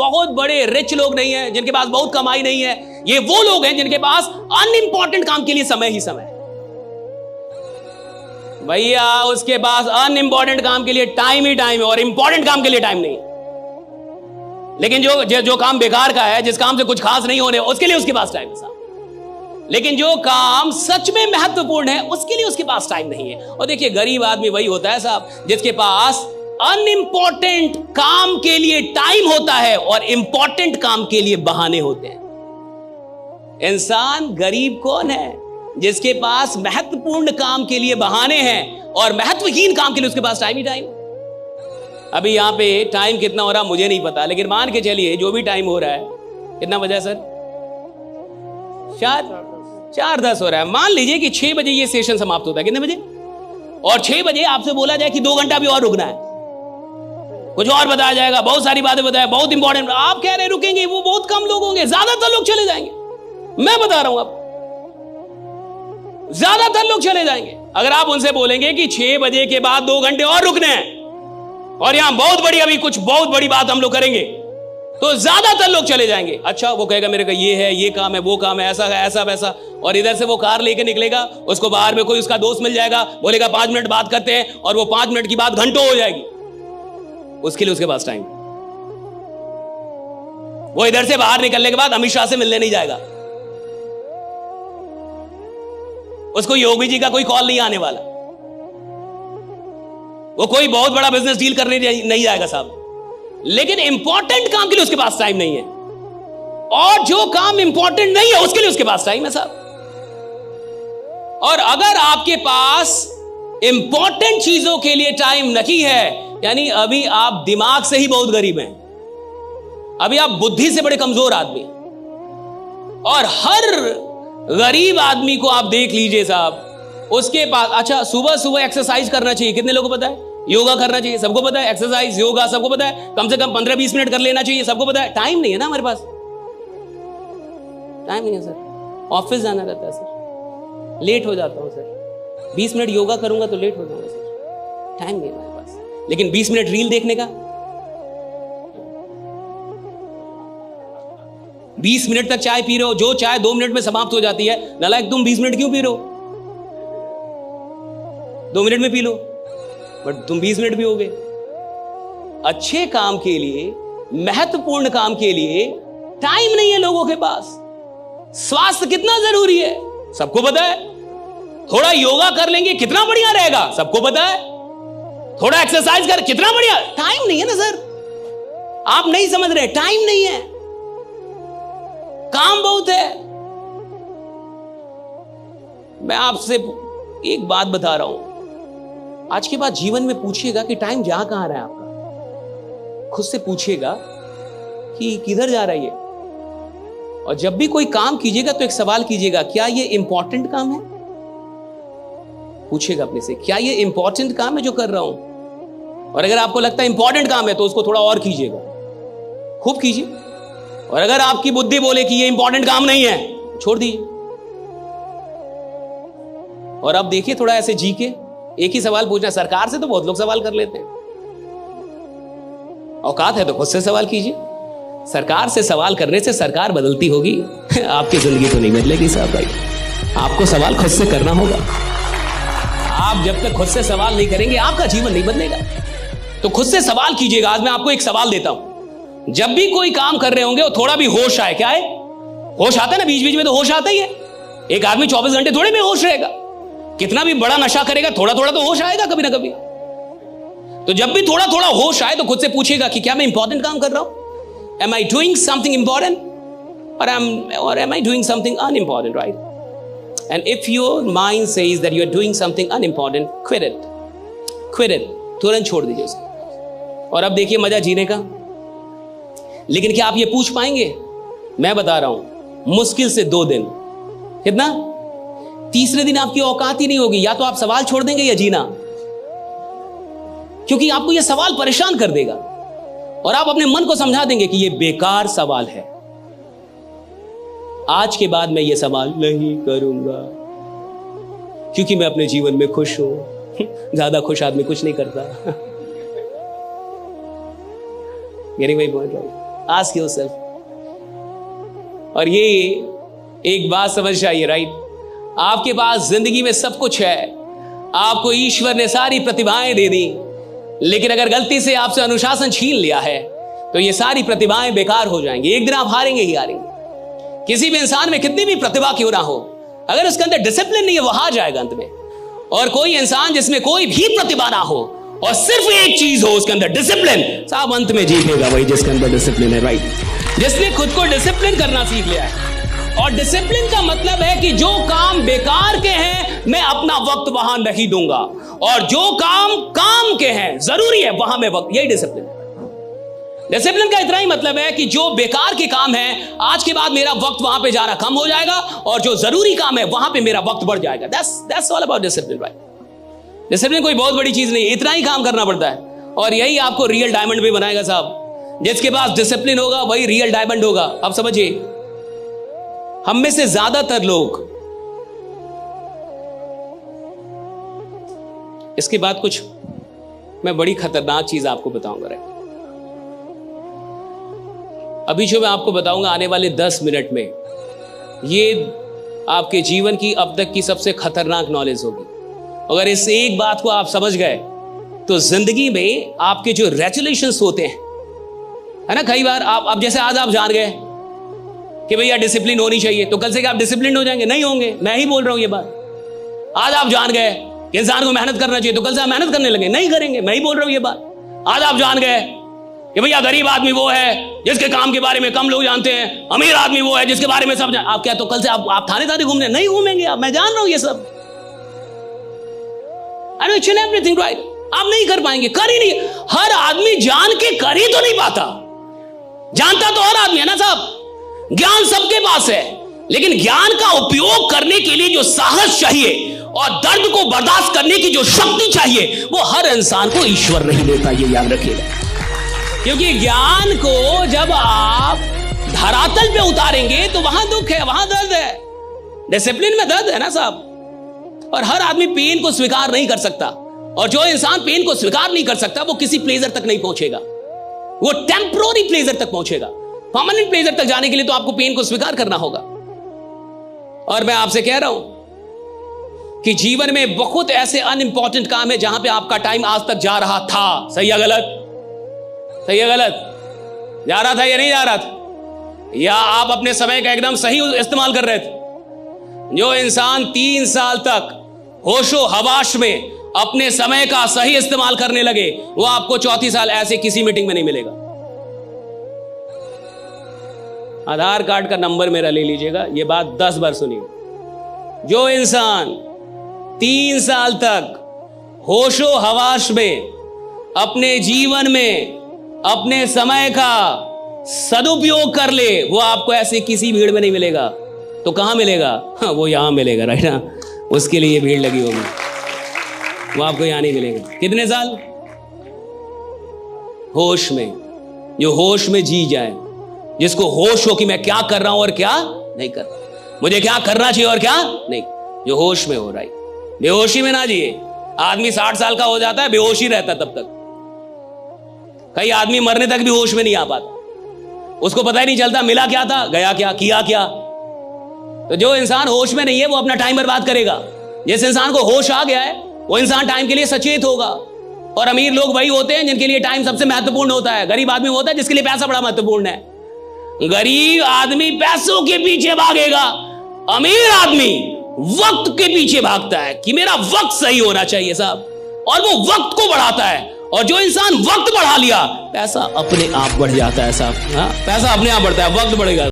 बहुत बड़े रिच लोग नहीं है, जिनके पास बहुत कमाई नहीं है। ये वो लोग हैं जिनके पास अनइंपॉर्टेंट काम के लिए समय ही समय है। भैया उसके पास अनइंपॉर्टेंट काम के लिए टाइम ही टाइम है और इंपॉर्टेंट काम के लिए टाइम नहीं है। लेकिन जो काम बेकार का है, जिस काम से कुछ खास नहीं होने, उसके लिए उसके पास टाइम है साहब। लेकिन जो काम सच में महत्वपूर्ण है, उसके लिए उसके पास टाइम नहीं है। और देखिए गरीब आदमी वही होता है साहब जिसके पास अनइंपॉर्टेंट काम के लिए टाइम होता है और इंपॉर्टेंट काम के लिए बहाने होते हैं। इंसान गरीब कौन है? जिसके पास महत्वपूर्ण काम के लिए बहाने हैं और महत्वहीन काम के लिए उसके पास टाइम ही टाइम। अभी यहां पे टाइम कितना हो रहा मुझे नहीं पता, लेकिन मान के चलिए जो भी टाइम हो रहा है, कितना बजा सर? शायद 4:10 हो रहा है। मान लीजिए कि 6 बजे ये सेशन समाप्त होता है। कितने बजे? और 6 बजे आपसे बोला जाए कि 2 घंटा भी और रुकना है, कुछ और बताया जाएगा, बहुत सारी बातें बताया, बहुत इंपॉर्टेंट। आप कह रहे रुकेंगे, वो बहुत कम लोग होंगे, ज्यादातर लोग चले जाएंगे। मैं बता रहा हूं आप, ज्यादातर लोग चले जाएंगे। अगर आप उनसे बोलेंगे कि 6 बजे के बाद 2 घंटे और रुकने हैं और यहां बहुत बड़ी, अभी कुछ बहुत बड़ी बात हम लोग करेंगे, तो ज्यादातर लोग चले जाएंगे। अच्छा, वो कहेगा मेरे का ये है, ये काम है, वो काम है, ऐसा है, ऐसा वैसा। और इधर से वो कार लेके निकलेगा, उसको बाहर में कोई उसका दोस्त मिल जाएगा, बोलेगा 5 मिनट बात करते हैं, और वो 5 मिनट की बात घंटों हो जाएगी। उसके लिए उसके पास टाइम। वो इधर से बाहर निकलने के बाद अमित शाह से मिलने नहीं जाएगा, उसको योगी जी का कोई कॉल नहीं आने वाला, वो कोई बहुत बड़ा बिजनेस डील करने नहीं जाएगा साहब। लेकिन इंपॉर्टेंट काम के लिए उसके पास टाइम नहीं है, और जो काम इंपॉर्टेंट नहीं है उसके लिए उसके पास टाइम है साहब। और अगर आपके पास इंपॉर्टेंट चीजों के लिए टाइम नहीं है, यानी अभी आप दिमाग से ही बहुत गरीब हैं, अभी आप बुद्धि से बड़े कमजोर आदमी। और हर गरीब आदमी को आप देख लीजिए साहब, उसके पास, अच्छा सुबह सुबह एक्सरसाइज करना चाहिए, कितने लोगों को पता है? योगा करना चाहिए, सबको पता है। एक्सरसाइज, योगा सबको पता है, कम से कम 15-20 मिनट कर लेना चाहिए, सबको पता है। टाइम नहीं है ना हमारे पास, टाइम नहीं है सर। ऑफिस जाना रहता है सर, लेट हो जाता हूं सर, 20 मिनट योगा करूंगा तो लेट हो जाऊंगा सर, टाइम नहीं है हमारे पास। लेकिन 20 मिनट रील देखने का, 20 मिनट तक चाय पी रहे हो, जो चाय 2 मिनट में समाप्त हो जाती है, नालायक तुम 20 मिनट क्यों पी रहे हो? 2 मिनट में पी लो, बट तुम 20 मिनट भी हो गए। अच्छे काम के लिए, महत्वपूर्ण काम के लिए टाइम नहीं है लोगों के पास। स्वास्थ्य कितना जरूरी है सबको पता है, थोड़ा योगा कर लेंगे कितना बढ़िया रहेगा सबको पता है, थोड़ा एक्सरसाइज कर कितना बढ़िया। टाइम नहीं है ना सर, आप नहीं समझ रहे, टाइम नहीं है, काम बहुत है। मैं आपसे एक बात बता रहा हूं, आज के बाद जीवन में पूछिएगा कि टाइम जा कहां रहा है आपका, खुद से पूछिएगा कि किधर जा रहा है ये। और जब भी कोई काम कीजिएगा तो एक सवाल कीजिएगा, क्या ये इंपॉर्टेंट काम है? पूछिएगा अपने से, क्या ये इंपॉर्टेंट काम है जो कर रहा हूं? और अगर आपको लगता है इंपॉर्टेंट काम है तो उसको थोड़ा और कीजिएगा, खूब कीजिए। और अगर आपकी बुद्धि बोले कि ये इंपॉर्टेंट काम नहीं है, छोड़ दीजिए। और अब देखिए थोड़ा ऐसे जी के एक ही सवाल पूछना, सरकार से तो बहुत लोग सवाल कर लेते हैं, औकात है तो खुद से सवाल कीजिए। सरकार से सवाल करने से सरकार बदलती होगी, आपकी जिंदगी तो नहीं बदलेगी साहब भाई। आपको सवाल खुद से करना होगा। आप जब तक खुद से सवाल नहीं करेंगे आपका जीवन नहीं बदलेगा। तो खुद से सवाल कीजिएगा। आज मैं आपको एक सवाल देता हूं, जब भी कोई काम कर रहे होंगे वो थोड़ा भी होश आए। क्या है? होश आता है ना, बीच बीच में तो होश आता ही है। एक आदमी 24 घंटे थोड़े में होश रहेगा, कितना भी बड़ा नशा करेगा थोड़ा थोड़ा तो होश आएगा कभी ना कभी। तो जब भी थोड़ा थोड़ा होश आए तो खुद से पूछेगा कि क्या मैं इंपॉर्टेंट काम कर रहा हूं? Am I doing something important or am I doing something unimportant, right? And if your mind says that you are doing something unimportant, quit it. Quit it. तुरंत छोड़ दीजिए उसको। और अब देखिए मजा जीने का। लेकिन क्या आप ये पूछ पाएंगे? मैं बता रहा हूं, मुश्किल से 2 दिन। कितना? तीसरे दिन आपकी औकात ही नहीं होगी, या तो आप सवाल छोड़ देंगे या जीना, क्योंकि आपको यह सवाल परेशान कर देगा और आप अपने मन को समझा देंगे कि यह बेकार सवाल है, आज के बाद मैं यह सवाल नहीं करूंगा क्योंकि मैं अपने जीवन में खुश हूं। ज्यादा खुश आदमी कुछ नहीं करता। Getting my point? Ask yourself. और ये एक बात समझ जाइए, राइट, आपके पास जिंदगी में सब कुछ है, आपको ईश्वर ने सारी प्रतिभाएं दे दी, लेकिन अगर गलती से आपसे अनुशासन छीन लिया है तो ये सारी प्रतिभाएं बेकार हो जाएंगी। एक दिन आप हारेंगे ही हारेंगे। किसी भी इंसान में कितनी भी प्रतिभा क्यों ना हो, अगर उसके अंदर डिसिप्लिन नहीं है, वो हार जाएगा अंत में। और कोई इंसान जिसमें कोई भी प्रतिभा ना हो और सिर्फ एक चीज हो उसके अंदर, डिसिप्लिन, साहब अंत में जीतेगा वही जिसके अंदर डिसिप्लिन है, राइट, जिसने खुद को डिसिप्लिन करना सीख लिया है। और डिसिप्लिन का मतलब है कि जो काम बेकार के हैं मैं अपना वक्त वहां नहीं दूंगा, और जो काम के हैं, जरूरी है, वहां मैं वक्त, यही डिसिप्लिन है। डिसिप्लिन का इतना ही मतलब है कि जो बेकार के काम है आज के बाद मेरा वक्त वहां पे जाना कम हो जाएगा, और जो जरूरी काम है वहां पे मेरा वक्त बढ़ जाएगा। That's all about discipline, right? Discipline कोई बहुत बड़ी चीज नहीं, इतना ही काम करना पड़ता है, और यही आपको रियल डायमंड भी बनाएगा साहब। जिसके पास डिसिप्लिन होगा वही रियल डायमंड होगा। अब समझिए, हम में से ज्यादातर लोग, इसके बाद कुछ मैं बड़ी खतरनाक चीज आपको बताऊंगा, राइट। अभी जो मैं आपको बताऊंगा आने वाले 10 मिनट में, ये आपके जीवन की अब तक की सबसे खतरनाक नॉलेज होगी। अगर इस एक बात को आप समझ गए तो जिंदगी में आपके जो रेजुलेशंस होते हैं, है ना, कई बार आप, अब जैसे आज आप जान गए कि भैया डिसिप्लिन होनी चाहिए, तो कल से क्या आप डिसिप्लिन हो जाएंगे? नहीं होंगे। मैं ही बोल रहा हूं ये बात। आज आप जान गए कि इंसान को मेहनत करना चाहिए, तो कल से आप मेहनत करने लगे? नहीं करेंगे। मैं ही बोल रहा हूं ये बात। आज आप जान गए कि भैया गरीब आदमी वो है जिसके काम के बारे में कम लोग जानते हैं, अमीर आदमी वो है जिसके बारे में सब आप क्या, तो कल से आप थाने थाने घूमने नहीं घूमेंगे आप। मैं जान रहा हूं ये सब। I know each and everything, right. आप नहीं कर पाएंगे, कर ही नहीं। हर आदमी जान के कर ही तो नहीं पाता। जानता तो हर आदमी है ना साहब। ज्ञान सबके पास है, लेकिन ज्ञान का उपयोग करने के लिए जो साहस चाहिए और दर्द को बर्दाश्त करने की जो शक्ति चाहिए, वो हर इंसान को ईश्वर नहीं देता, ये याद रखिएगा। क्योंकि ज्ञान को जब आप धरातल पे उतारेंगे तो वहां दुख है, वहां दर्द है। डिसिप्लिन में दर्द है ना साहब। और हर आदमी पेन को स्वीकार नहीं कर सकता, और जो इंसान पेन को स्वीकार नहीं कर सकता वो किसी प्लेजर तक नहीं पहुंचेगा। वो टेम्पररी प्लेजर तक पहुंचेगा। परमानेंट प्लेजर तक जाने के लिए तो आपको पेन को स्वीकार करना होगा। और मैं आपसे कह रहा हूं कि जीवन में बहुत ऐसे अनइंपॉर्टेंट काम है जहां पे आपका टाइम आज तक जा रहा था। सही है गलत? सही है गलत? जा रहा था या नहीं जा रहा था? या आप अपने समय का एकदम सही इस्तेमाल कर रहे थे? जो इंसान 3 साल तक होशो हवाश में अपने समय का सही इस्तेमाल करने लगे, वो आपको 34 साल ऐसे किसी मीटिंग में नहीं मिलेगा। आधार कार्ड का नंबर मेरा ले लीजिएगा, ये बात 10 बार सुनिए। जो इंसान 3 साल तक होशो हवाश में अपने जीवन में अपने समय का सदुपयोग कर ले, वो आपको ऐसे किसी भीड़ में नहीं मिलेगा। तो कहां मिलेगा? हाँ, वो यहां मिलेगा, राइट ना। उसके लिए भीड़ लगी होगी, वो आपको यहां नहीं मिलेगा। कितने साल? होश में। जो होश में जी जाए, जिसको होश हो कि मैं क्या कर रहा हूं और क्या नहीं कर रहा, मुझे क्या करना चाहिए और क्या नहीं, जो होश में हो, राइट। बेहोशी में ना जिए। आदमी 60 साल का हो जाता है, बेहोशी रहता तब तक। कई आदमी मरने तक भी होश में नहीं आ पाता, उसको पता ही नहीं चलता मिला क्या था, गया क्या, किया क्या। तो जो इंसान होश में नहीं है वो अपना टाइम बर्बाद करेगा। जिस इंसान को होश आ गया है वो इंसान टाइम के लिए सचेत होगा। और अमीर लोग वही होते हैं जिनके लिए टाइम सबसे महत्वपूर्ण होता है। गरीब आदमी होता है जिसके लिए पैसा बड़ा महत्वपूर्ण है। गरीब आदमी पैसों के पीछे भागेगा, अमीर आदमी वक्त के पीछे भागता है कि मेरा वक्त सही होना चाहिए साहब, और वो वक्त को बढ़ाता है। और जो इंसान वक्त बढ़ा लिया, पैसा अपने आप बढ़ जाता है साहब। हाँ, पैसा अपने आप बढ़ता है, वक्त बढ़ेगा।